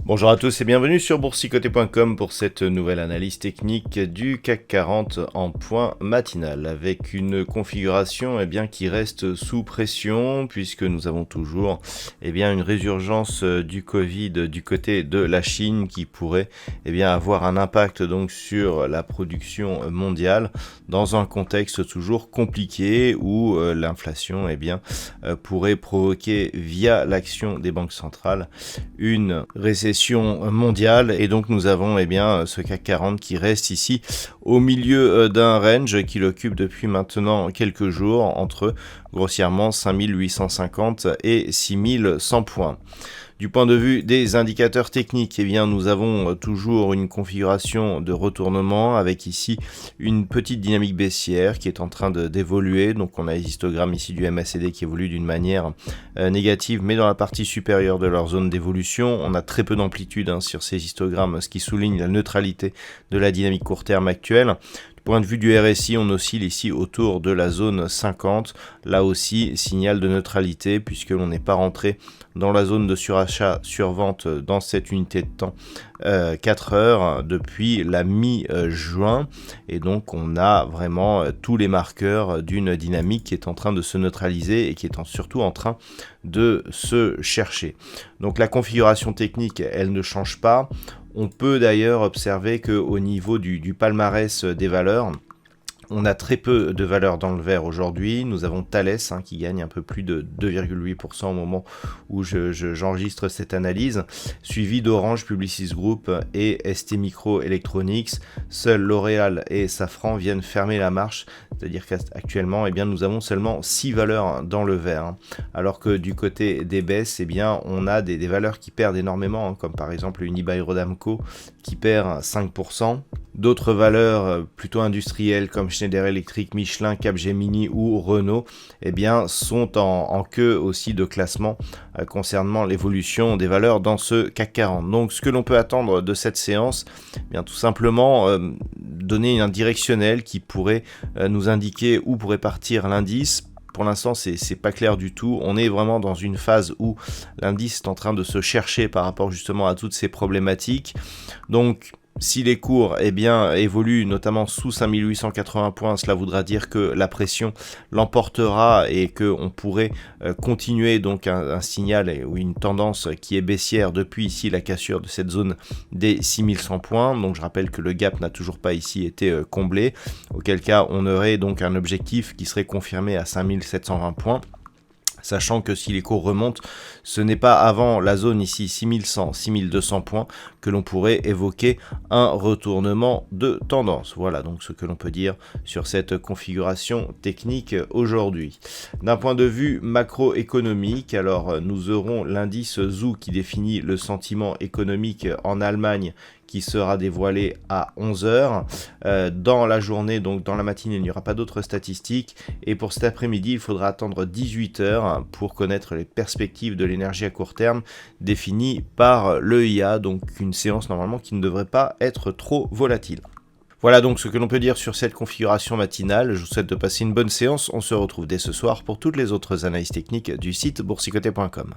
Bonjour à tous et bienvenue sur boursicoté.com pour cette nouvelle analyse technique du CAC 40 en point matinal avec une configuration qui reste sous pression puisque nous avons toujours une résurgence du Covid du côté de la Chine qui pourrait avoir un impact donc sur la production mondiale dans un contexte toujours compliqué où l'inflation pourrait provoquer via l'action des banques centrales une récession mondiale et donc nous avons ce CAC 40 qui reste ici au milieu d'un range qu'il occupe depuis maintenant quelques jours entre grossièrement 5850 et 6100 points. Du point de vue des indicateurs techniques, nous avons toujours une configuration de retournement avec ici une petite dynamique baissière qui est en train d'évoluer. Donc on a les histogrammes ici du MACD qui évolue d'une manière négative, mais dans la partie supérieure de leur zone d'évolution. On a très peu d'amplitude sur ces histogrammes, ce qui souligne la neutralité de la dynamique court terme actuelle. Du point de vue du RSI, on oscille ici autour de la zone 50. Là aussi, signal de neutralité puisque l'on n'est pas rentré dans la zone de surachat, survente dans cette unité de temps 4 heures depuis la mi-juin. Et donc, on a vraiment tous les marqueurs d'une dynamique qui est en train de se neutraliser et qui est surtout en train de se chercher. Donc, la configuration technique, elle ne change pas. On peut d'ailleurs observer qu'au niveau du palmarès des valeurs, on a très peu de valeurs dans le vert aujourd'hui. Nous avons Thales qui gagne un peu plus de 2,8% au moment où j'enregistre cette analyse, suivi d'Orange, Publicis Group et ST Microelectronics. Seuls L'Oréal et Safran viennent fermer la marche, c'est-à-dire qu'actuellement nous avons seulement 6 valeurs dans le vert, alors que du côté des baisses, on a des valeurs qui perdent énormément, comme par exemple Unibail-Rodamco qui perd 5%. D'autres valeurs plutôt industrielles comme Schneider Electric, Michelin, Capgemini ou Renault sont en queue aussi de classement concernant l'évolution des valeurs dans ce CAC 40. Donc ce que l'on peut attendre de cette séance, tout simplement donner un directionnel qui pourrait nous indiquer où pourrait partir l'indice. Pour l'instant, c'est pas clair du tout. On est vraiment dans une phase où l'indice est en train de se chercher par rapport justement à toutes ces problématiques. Donc si les cours évoluent notamment sous 5880 points, cela voudra dire que la pression l'emportera et qu'on pourrait continuer donc un signal ou une tendance qui est baissière depuis ici la cassure de cette zone des 6100 points. Donc je rappelle que le gap n'a toujours pas ici été comblé, auquel cas on aurait donc un objectif qui serait confirmé à 5720 points. Sachant que si les cours remontent, ce n'est pas avant la zone ici 6100, 6200 points que l'on pourrait évoquer un retournement de tendance. Voilà donc ce que l'on peut dire sur cette configuration technique aujourd'hui. D'un point de vue macroéconomique, alors nous aurons l'indice ZOO qui définit le sentiment économique en Allemagne qui sera dévoilé à 11h. Dans la journée, donc dans la matinée, il n'y aura pas d'autres statistiques. Et pour cet après-midi, il faudra attendre 18h pour connaître les perspectives de l'énergie à court terme définies par l'EIA. Donc une séance normalement qui ne devrait pas être trop volatile. Voilà donc ce que l'on peut dire sur cette configuration matinale. Je vous souhaite de passer une bonne séance. On se retrouve dès ce soir pour toutes les autres analyses techniques du site boursicoté.com.